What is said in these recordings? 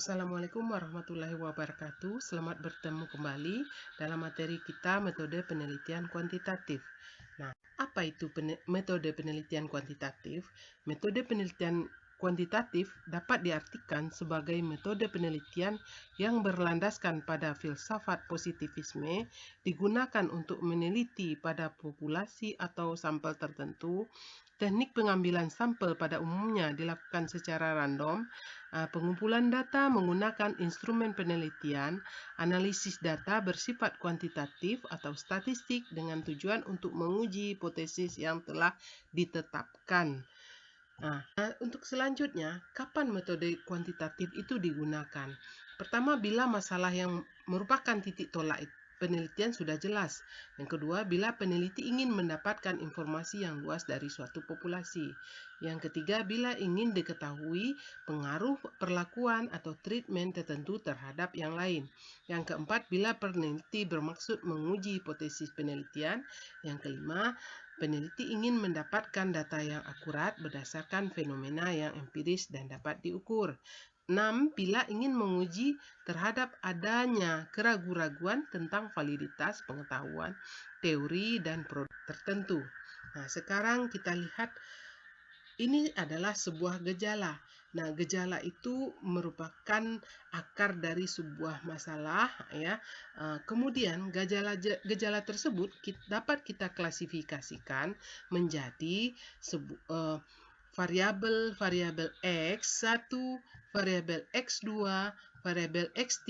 Assalamualaikum warahmatullahi wabarakatuh. Selamat bertemu kembali dalam materi kita metode penelitian kuantitatif. Nah, apa itu metode penelitian kuantitatif? Metode penelitian kuantitatif dapat diartikan sebagai metode penelitian yang berlandaskan pada filsafat positivisme, digunakan untuk meneliti pada populasi atau sampel tertentu. Teknik pengambilan sampel pada umumnya dilakukan secara random. Pengumpulan data menggunakan instrumen penelitian, analisis data bersifat kuantitatif atau statistik dengan tujuan untuk menguji hipotesis yang telah ditetapkan. Untuk selanjutnya, kapan metode kuantitatif itu digunakan? Pertama, bila masalah yang merupakan titik tolak penelitian sudah jelas. Yang kedua, bila peneliti ingin mendapatkan informasi yang luas dari suatu populasi. Yang ketiga, bila ingin diketahui pengaruh perlakuan atau treatment tertentu terhadap yang lain. Yang keempat, bila peneliti bermaksud menguji hipotesis penelitian. Yang kelima, peneliti ingin mendapatkan data yang akurat berdasarkan fenomena yang empiris dan dapat diukur. 6. Bila ingin menguji terhadap adanya keraguan-raguan tentang validitas pengetahuan, teori, dan produk tertentu. Nah, sekarang kita lihat ini adalah sebuah gejala. Nah, gejala itu merupakan akar dari sebuah masalah, ya. Kemudian gejala tersebut dapat kita klasifikasikan menjadi variabel X1, variabel X2, variabel X3,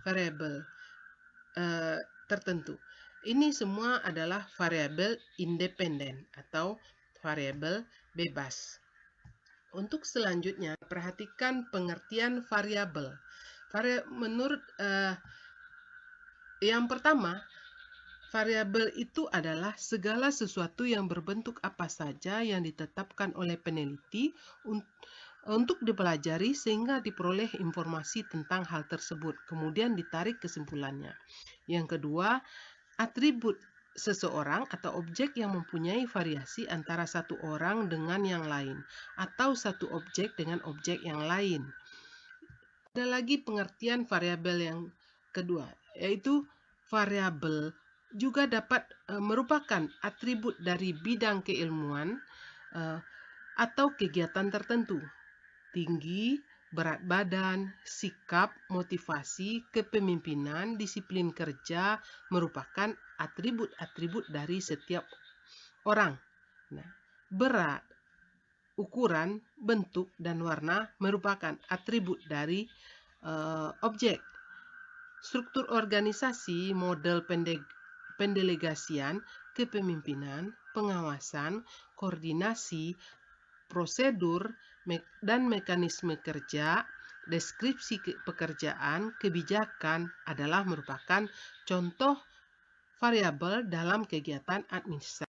variabel tertentu. Ini semua adalah variabel independen atau variabel bebas. Untuk selanjutnya, perhatikan pengertian variabel. Menurut yang pertama, variabel itu adalah segala sesuatu yang berbentuk apa saja yang ditetapkan oleh peneliti untuk dipelajari sehingga diperoleh informasi tentang hal tersebut, kemudian ditarik kesimpulannya. Yang kedua, atribut seseorang atau objek yang mempunyai variasi antara satu orang dengan yang lain atau satu objek dengan objek yang lain. Ada lagi pengertian variabel yang kedua, yaitu variabel juga dapat merupakan atribut dari bidang keilmuan atau kegiatan tertentu. Tinggi, berat badan, sikap, motivasi, kepemimpinan, disiplin kerja merupakan atribut-atribut dari setiap orang. Nah, berat, ukuran, bentuk, dan warna merupakan atribut dari objek. Struktur organisasi, model pendelegasian, kepemimpinan, pengawasan, koordinasi, prosedur, dan mekanisme kerja, deskripsi pekerjaan, kebijakan adalah merupakan contoh variabel dalam kegiatan administrasi.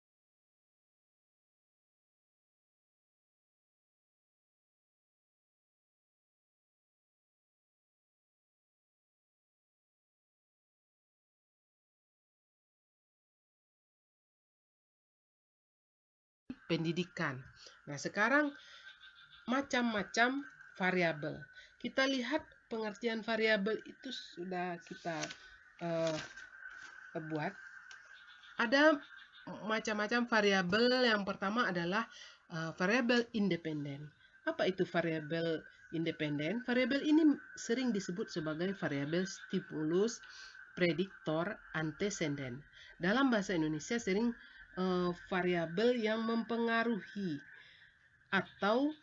Pendidikan. Nah, sekarang macam-macam variabel. Kita lihat pengertian variabel itu sudah kita buat. Ada macam-macam variabel. Yang pertama adalah variabel independen. Apa itu variabel independen? Variabel ini sering disebut sebagai variabel stimulus, prediktor, antecedent. Dalam bahasa Indonesia sering variabel yang mempengaruhi atau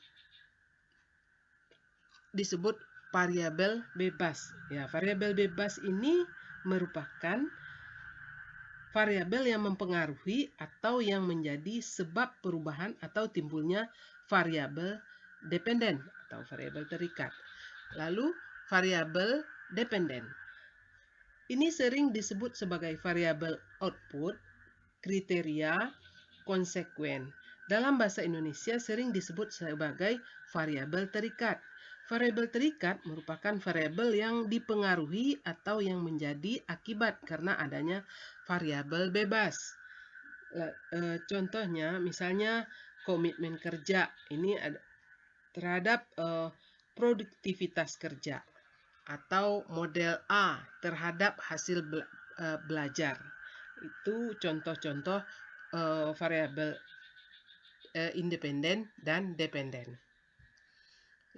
disebut variabel bebas. Ya, variabel bebas ini merupakan variabel yang mempengaruhi atau yang menjadi sebab perubahan atau timbulnya variabel dependen atau variabel terikat. Lalu variabel dependen. Ini sering disebut sebagai variabel output, kriteria, konsekuen. Dalam bahasa Indonesia sering disebut sebagai variabel terikat. Variabel terikat merupakan variabel yang dipengaruhi atau yang menjadi akibat karena adanya variabel bebas. Contohnya misalnya komitmen kerja ini terhadap produktivitas kerja atau model A terhadap hasil belajar. Itu contoh-contoh variabel independen dan dependen.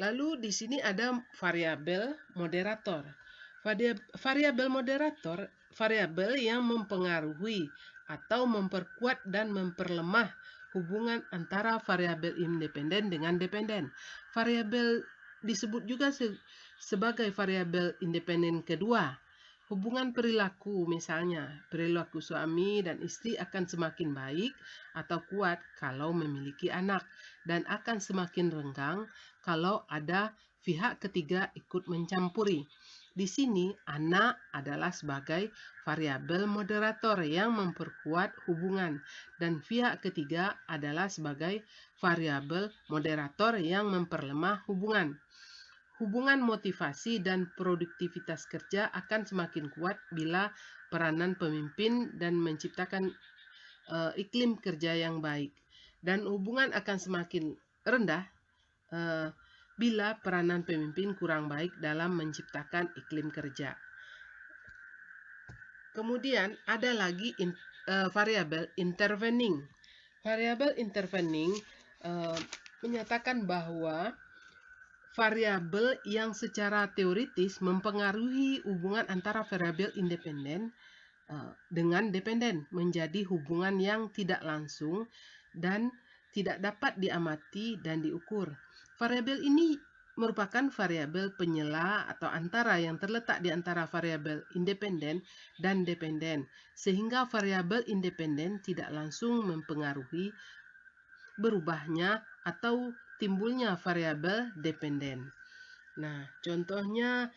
Lalu di sini ada variabel moderator. Variabel moderator, variabel yang mempengaruhi atau memperkuat dan memperlemah hubungan antara variabel independen dengan dependen. Variabel disebut juga sebagai variabel independen kedua. Hubungan perilaku, misalnya perilaku suami dan istri akan semakin baik atau kuat kalau memiliki anak, dan akan semakin renggang kalau ada pihak ketiga ikut mencampuri. Di sini, anak adalah sebagai variabel moderator yang memperkuat hubungan, dan pihak ketiga adalah sebagai variabel moderator yang memperlemah hubungan. Hubungan motivasi dan produktivitas kerja akan semakin kuat bila peranan pemimpin dan menciptakan iklim kerja yang baik. Dan hubungan akan semakin rendah bila peranan pemimpin kurang baik dalam menciptakan iklim kerja. Kemudian ada lagi variabel intervening. Variabel intervening menyatakan bahwa variabel yang secara teoritis mempengaruhi hubungan antara variabel independen dengan dependen menjadi hubungan yang tidak langsung dan tidak dapat diamati dan diukur. Variabel ini merupakan variabel penyela atau antara yang terletak di antara variabel independen dan dependen, sehingga variabel independen tidak langsung mempengaruhi berubahnya atau timbulnya variabel dependen. Nah, contohnya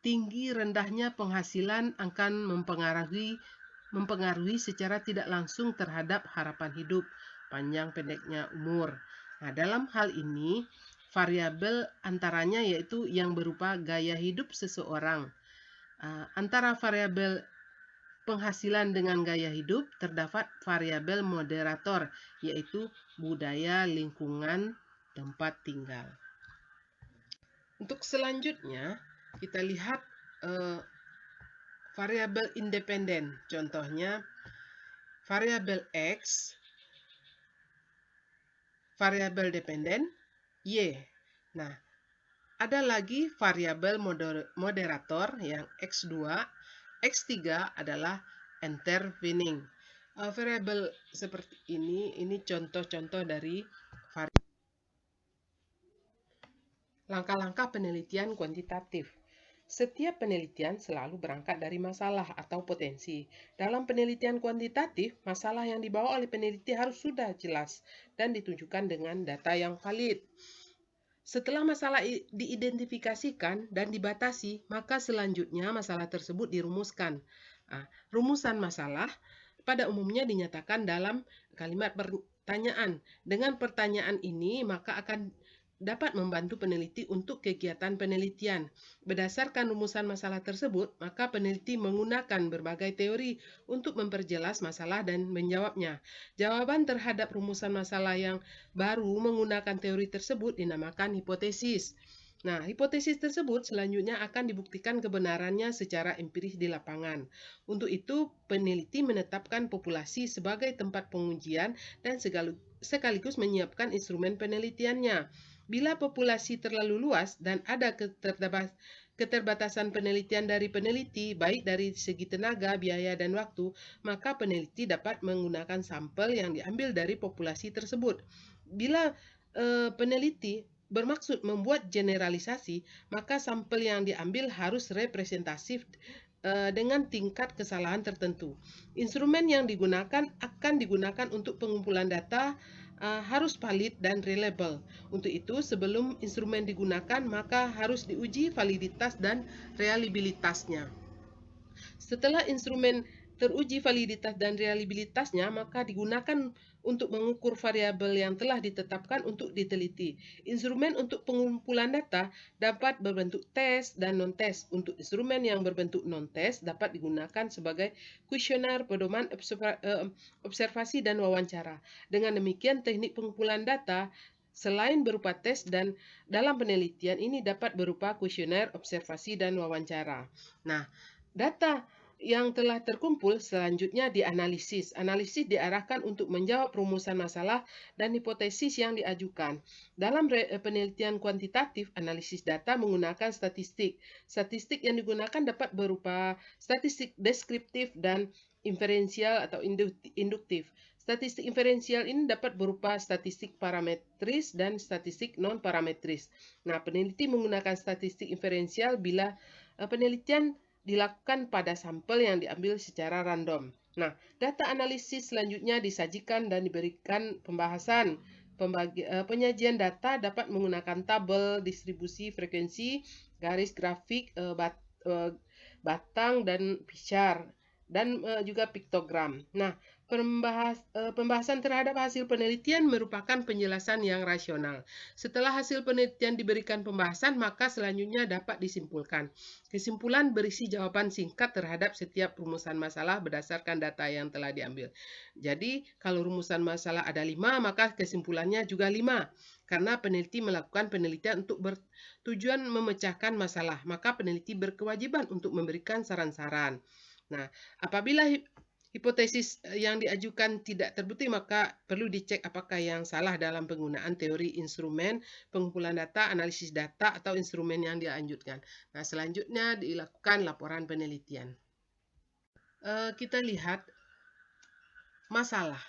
tinggi rendahnya penghasilan akan mempengaruhi secara tidak langsung terhadap harapan hidup, panjang pendeknya umur. Nah, dalam hal ini variabel antaranya yaitu yang berupa gaya hidup seseorang. Antara variabel penghasilan dengan gaya hidup terdapat variabel moderator, yaitu budaya, lingkungan, tempat tinggal. Untuk selanjutnya, kita lihat variabel independen. Contohnya, variabel X, variabel dependen, Y. Nah, ada lagi variabel moderator yang X2, X3 adalah intervening. Variabel seperti ini contoh-contoh dari langkah-langkah penelitian kuantitatif. Setiap penelitian selalu berangkat dari masalah atau potensi. Dalam penelitian kuantitatif, masalah yang dibawa oleh peneliti harus sudah jelas dan ditunjukkan dengan data yang valid. Setelah masalah diidentifikasikan dan dibatasi, maka selanjutnya masalah tersebut dirumuskan. Rumusan masalah pada umumnya dinyatakan dalam kalimat pertanyaan. Dengan pertanyaan ini, maka akan dapat membantu peneliti untuk kegiatan penelitian. Berdasarkan rumusan masalah tersebut, maka peneliti menggunakan berbagai teori untuk memperjelas masalah dan menjawabnya. Jawaban terhadap rumusan masalah yang baru menggunakan teori tersebut dinamakan hipotesis. Nah, hipotesis tersebut selanjutnya akan dibuktikan kebenarannya secara empiris di lapangan. Untuk itu, peneliti menetapkan populasi sebagai tempat pengujian dan sekaligus menyiapkan instrumen penelitiannya. Bila populasi terlalu luas dan ada keterbatasan penelitian dari peneliti, baik dari segi tenaga, biaya, dan waktu, maka peneliti dapat menggunakan sampel yang diambil dari populasi tersebut. Bila peneliti bermaksud membuat generalisasi, maka sampel yang diambil harus representatif dengan tingkat kesalahan tertentu. Instrumen yang digunakan akan digunakan untuk pengumpulan data harus valid dan reliable. Untuk itu, sebelum instrumen digunakan, maka harus diuji validitas dan reliabilitasnya. Setelah instrumen teruji validitas dan reliabilitasnya, maka digunakan untuk mengukur variabel yang telah ditetapkan untuk diteliti. Instrumen untuk pengumpulan data dapat berbentuk tes dan non-tes. Untuk instrumen yang berbentuk non-tes dapat digunakan sebagai kuesioner, pedoman observasi, dan wawancara. Dengan demikian, teknik pengumpulan data Selain berupa tes dan dalam penelitian ini dapat berupa kuesioner, observasi, dan wawancara. Nah, data yang telah terkumpul selanjutnya dianalisis. Analisis diarahkan untuk menjawab rumusan masalah dan hipotesis yang diajukan. Dalam penelitian kuantitatif, analisis data menggunakan statistik. Statistik yang digunakan dapat berupa statistik deskriptif dan inferensial atau induktif. Statistik inferensial ini dapat berupa statistik parametris dan statistik non-parametris. Nah, peneliti menggunakan statistik inferensial bila penelitian dilakukan pada sampel yang diambil secara random. Nah, data analisis selanjutnya disajikan dan diberikan pembahasan. Penyajian data dapat menggunakan tabel, distribusi, frekuensi, garis grafik, batang, dan chart, dan juga piktogram. Nah, pembahasan terhadap hasil penelitian merupakan penjelasan yang rasional. Setelah hasil penelitian diberikan pembahasan, maka selanjutnya dapat disimpulkan. Kesimpulan berisi jawaban singkat terhadap setiap rumusan masalah berdasarkan data yang telah diambil. Jadi, kalau rumusan masalah ada 5, maka kesimpulannya juga 5. Karena peneliti melakukan penelitian untuk bertujuan memecahkan masalah, maka peneliti berkewajiban untuk memberikan saran-saran. Nah, apabila hipotesis yang diajukan tidak terbukti, maka perlu dicek apakah yang salah dalam penggunaan teori instrumen pengumpulan data, analisis data, atau instrumen yang dianjurkan. Nah, selanjutnya dilakukan laporan penelitian. Kita lihat masalah.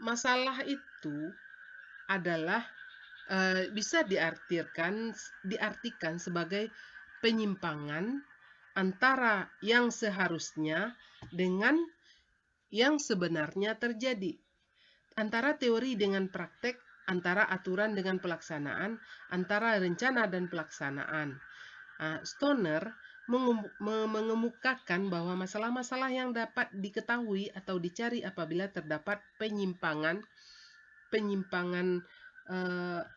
Masalah itu adalah bisa diartikan sebagai penyimpangan antara yang seharusnya dengan yang sebenarnya terjadi, antara teori dengan praktek, antara aturan dengan pelaksanaan, antara rencana dan pelaksanaan. Stoner mengemukakan bahwa masalah-masalah yang dapat diketahui atau dicari apabila terdapat penyimpangan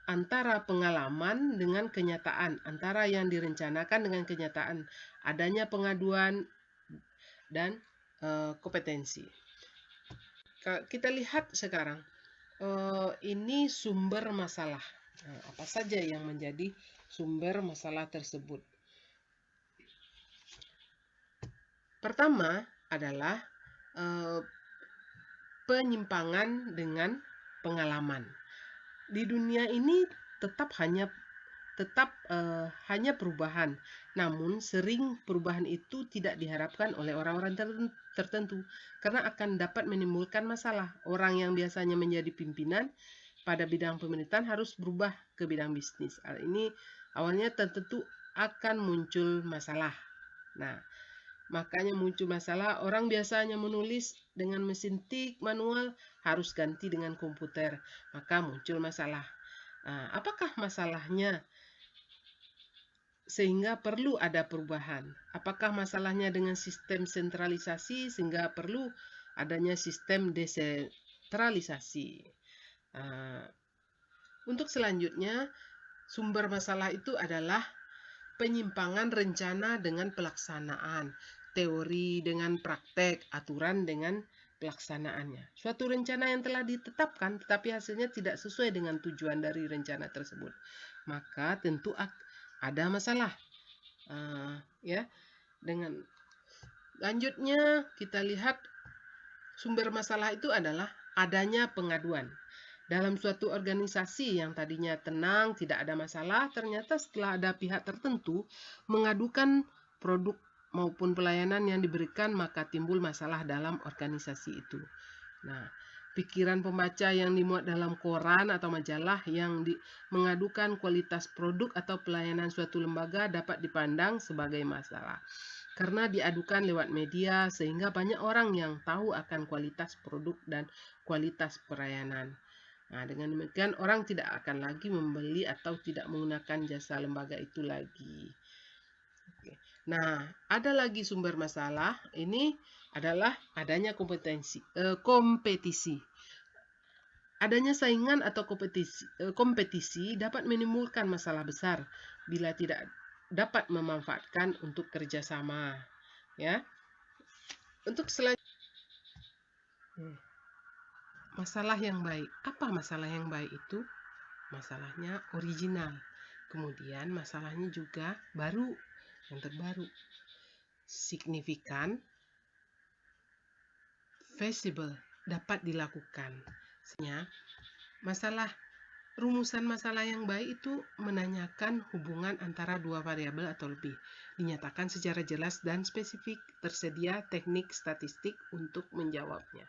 antara pengalaman dengan kenyataan, antara yang direncanakan dengan kenyataan, adanya pengaduan, dan kompetensi. Kita lihat sekarang, ini sumber masalah. Apa saja yang menjadi sumber masalah tersebut? Pertama adalah penyimpangan dengan pengalaman. Di dunia ini tetap hanya perubahan, namun sering perubahan itu tidak diharapkan oleh orang-orang tertentu karena akan dapat menimbulkan masalah. Orang yang biasanya menjadi pimpinan pada bidang pemerintahan harus berubah ke bidang bisnis. Ini awalnya tentu akan muncul masalah. Nah, makanya muncul masalah. Orang biasanya menulis dengan mesin tik manual, harus ganti dengan komputer. Maka muncul masalah. Apakah masalahnya sehingga perlu ada perubahan? Apakah masalahnya dengan sistem sentralisasi sehingga perlu adanya sistem desentralisasi? Untuk selanjutnya, sumber masalah itu adalah penyimpangan rencana dengan pelaksanaan, teori dengan praktek, aturan dengan pelaksanaannya. Suatu rencana yang telah ditetapkan tetapi hasilnya tidak sesuai dengan tujuan dari rencana tersebut, maka tentu ada masalah. Dengan lanjutnya kita lihat sumber masalah itu adalah adanya pengaduan. Dalam suatu organisasi yang tadinya tenang, tidak ada masalah, ternyata setelah ada pihak tertentu mengadukan produk maupun pelayanan yang diberikan, maka timbul masalah dalam organisasi itu. Nah, pikiran pembaca yang dimuat dalam koran atau majalah yang mengadukan kualitas produk atau pelayanan suatu lembaga dapat dipandang sebagai masalah. Karena diadukan lewat media, sehingga banyak orang yang tahu akan kualitas produk dan kualitas pelayanan. Nah, dengan demikian orang tidak akan lagi membeli atau tidak menggunakan jasa lembaga itu lagi. Nah, ada lagi sumber masalah. Ini adalah adanya kompetisi. Adanya saingan atau kompetisi dapat menimbulkan masalah besar bila tidak dapat memanfaatkan untuk kerjasama. Ya, untuk selanjutnya. masalah yang baik. Apa masalah yang baik itu? Masalahnya original. Kemudian masalahnya juga baru, yang terbaru. Signifikan, feasible, dapat dilakukan. Rumusan masalah yang baik itu menanyakan hubungan antara dua variabel atau lebih. Dinyatakan secara jelas dan spesifik, tersedia teknik statistik untuk menjawabnya.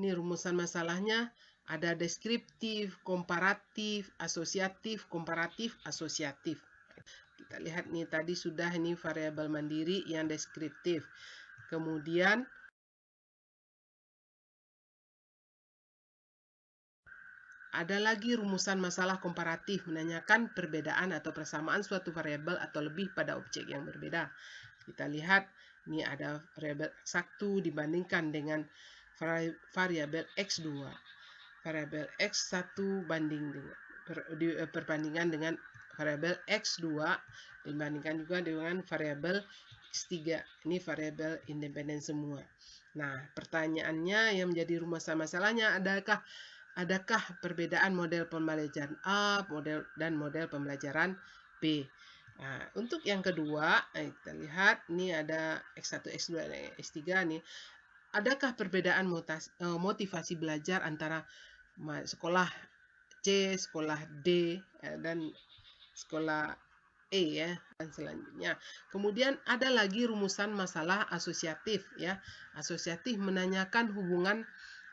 Ini rumusan masalahnya, ada deskriptif, komparatif, asosiatif. Kita lihat nih, tadi sudah ini variabel mandiri yang deskriptif. Kemudian ada lagi rumusan masalah komparatif, menanyakan perbedaan atau persamaan suatu variabel atau lebih pada objek yang berbeda. Kita lihat, ini ada variabel X1 dibandingkan dengan variabel X2. Variabel X1 perbandingan dengan variabel X2 dibandingkan juga dengan variabel X3. Ini variabel independen semua. Nah, pertanyaannya yang menjadi rumusan masalahnya, adakah perbedaan model pembelajaran A dan model pembelajaran B? Nah, untuk yang kedua, kita lihat ini ada X1, X2, dan X3 nih. Adakah perbedaan motivasi belajar antara sekolah C, sekolah D, dan sekolah E ya, dan selanjutnya. Kemudian ada lagi rumusan masalah asosiatif ya. Asosiatif menanyakan hubungan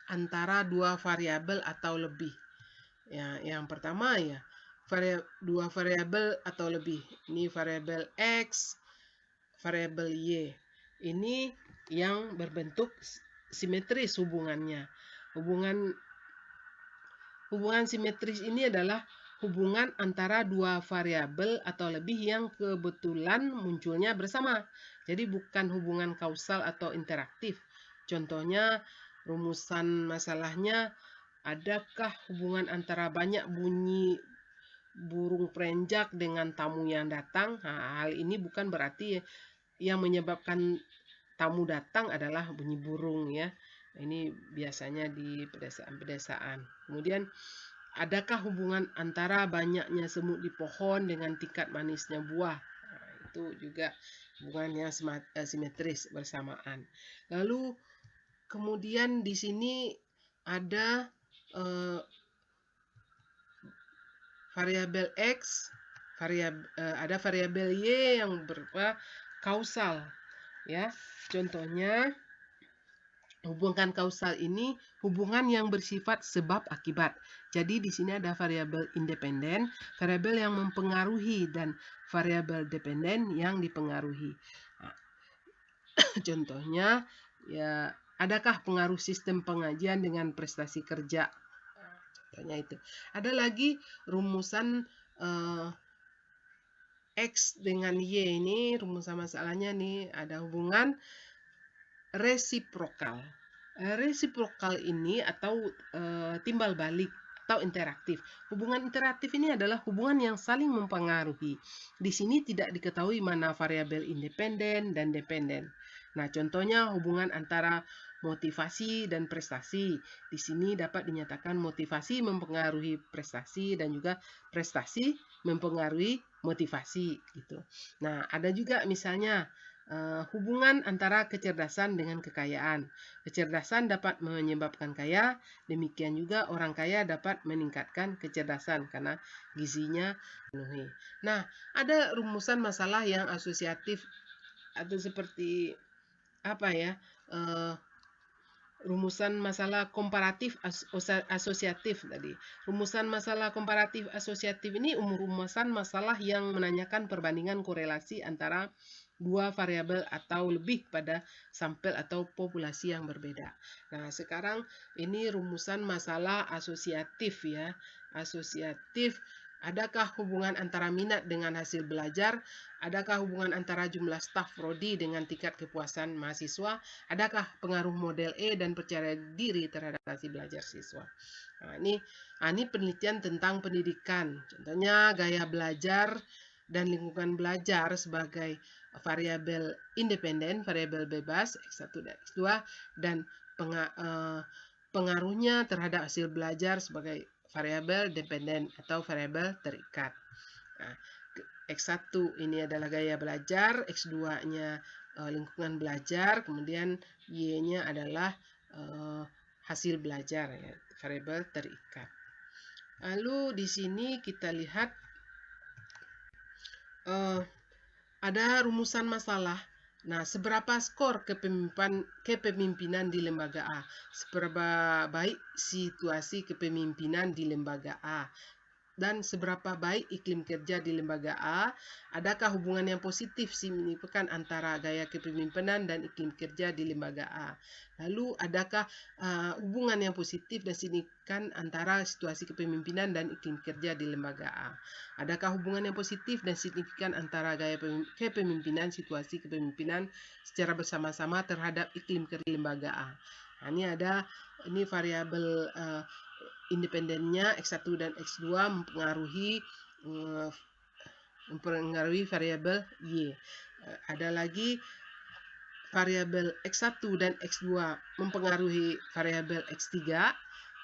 antara dua variabel atau lebih. Ya, yang pertama ya, dua variabel atau lebih. Ini variabel X, variabel Y. Ini yang berbentuk simetris hubungannya. Hubungan simetris ini adalah hubungan antara dua variabel atau lebih yang kebetulan munculnya bersama. Jadi bukan hubungan kausal atau interaktif. Contohnya, rumusan masalahnya, adakah hubungan antara banyak bunyi burung perenjak dengan tamu yang datang? Nah, hal ini bukan berarti yang menyebabkan tamu datang adalah bunyi burung ya. Ini biasanya di pedesaan-pedesaan. Kemudian, adakah hubungan antara banyaknya semut di pohon dengan tingkat manisnya buah? Nah, itu juga hubungannya simetris bersamaan. Lalu kemudian di sini ada variabel X, ada variabel Y yang berupa kausal. Ya, contohnya hubungan kausal ini hubungan yang bersifat sebab akibat. Jadi di sini ada variabel independen, variabel yang mempengaruhi, dan variabel dependen yang dipengaruhi. Nah, contohnya ya, adakah pengaruh sistem pengajian dengan prestasi kerja? Contohnya itu. Ada lagi rumusan X dengan Y ini, rumusan masalahnya nih ada hubungan resiprokal. Resiprokal ini atau timbal balik atau interaktif. Hubungan interaktif ini adalah hubungan yang saling mempengaruhi. Di sini tidak diketahui mana variabel independen dan dependen. Nah, contohnya hubungan antara motivasi dan prestasi. Di sini dapat dinyatakan motivasi mempengaruhi prestasi dan juga prestasi mempengaruhi motivasi gitu. Nah, ada juga misalnya hubungan antara kecerdasan dengan kekayaan. Kecerdasan dapat menyebabkan kaya, demikian juga orang kaya dapat meningkatkan kecerdasan karena gizinya penuhi. Nah, ada rumusan masalah yang asosiatif atau seperti apa ya? Rumusan masalah komparatif asosiatif tadi. Rumusan masalah komparatif asosiatif ini rumusan masalah yang menanyakan perbandingan korelasi antara dua variabel atau lebih pada sampel atau populasi yang berbeda. Nah, sekarang ini rumusan masalah asosiatif ya. Asosiatif, adakah hubungan antara minat dengan hasil belajar? Adakah hubungan antara jumlah staf prodi dengan tingkat kepuasan mahasiswa? Adakah pengaruh model E dan percaya diri terhadap hasil belajar siswa? Nah, ini penelitian tentang pendidikan. Contohnya gaya belajar dan lingkungan belajar sebagai variabel independen, variabel bebas X1 dan X2, dan pengaruhnya terhadap hasil belajar sebagai variabel dependen atau variabel terikat. Nah, X1 ini adalah gaya belajar, X2-nya lingkungan belajar, kemudian Y-nya adalah hasil belajar, ya, variabel terikat. Lalu di sini kita lihat ada rumusan masalah. Nah, seberapa skor kepemimpinan di lembaga A? Seberapa baik situasi kepemimpinan di lembaga A? Dan seberapa baik iklim kerja di lembaga A? Adakah hubungan yang positif signifikan antara gaya kepemimpinan dan iklim kerja di lembaga A? Lalu adakah hubungan yang positif dan signifikan antara situasi kepemimpinan dan iklim kerja di lembaga A? Adakah hubungan yang positif dan signifikan antara gaya kepemimpinan, situasi kepemimpinan secara bersama-sama terhadap iklim kerja di lembaga A? Nah, ini variabel independennya X1 dan X2 mempengaruhi variabel Y. Ada lagi variabel X1 dan X2 mempengaruhi variabel X3.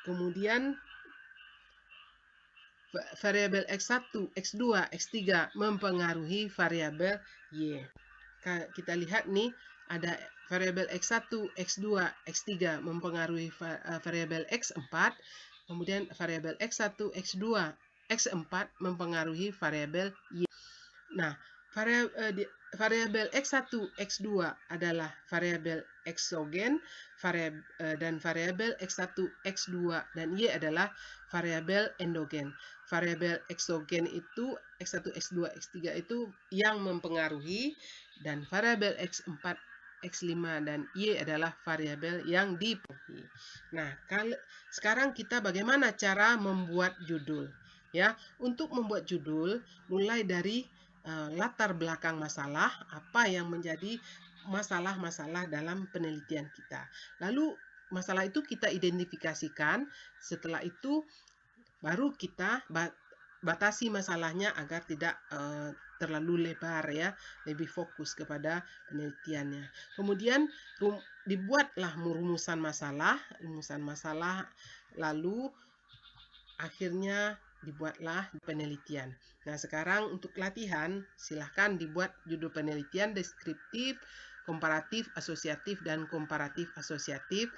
Kemudian variabel X1, X2, X3 mempengaruhi variabel Y. Kita lihat nih, ada variabel X1, X2, X3 mempengaruhi variabel X4. Kemudian variabel X1, X2, X4 mempengaruhi variabel Y. Nah, variabel X1, X2 adalah variabel eksogen dan variabel X1, X2 dan Y adalah variabel endogen. Variabel eksogen itu X1, X2, X3 itu yang mempengaruhi, dan variabel X4, X5 dan Y adalah variabel yang dipengaruhi. Nah, sekarang kita bagaimana cara membuat judul? Ya, untuk membuat judul mulai dari latar belakang masalah, apa yang menjadi masalah-masalah dalam penelitian kita. Lalu masalah itu kita identifikasikan, setelah itu baru kita batasi masalahnya agar tidak terlalu lebar, ya, lebih fokus kepada penelitiannya. Kemudian dibuatlah rumusan masalah, lalu akhirnya dibuatlah penelitian. Nah, sekarang untuk latihan, silahkan dibuat judul penelitian deskriptif, komparatif, asosiatif, dan komparatif asosiatif.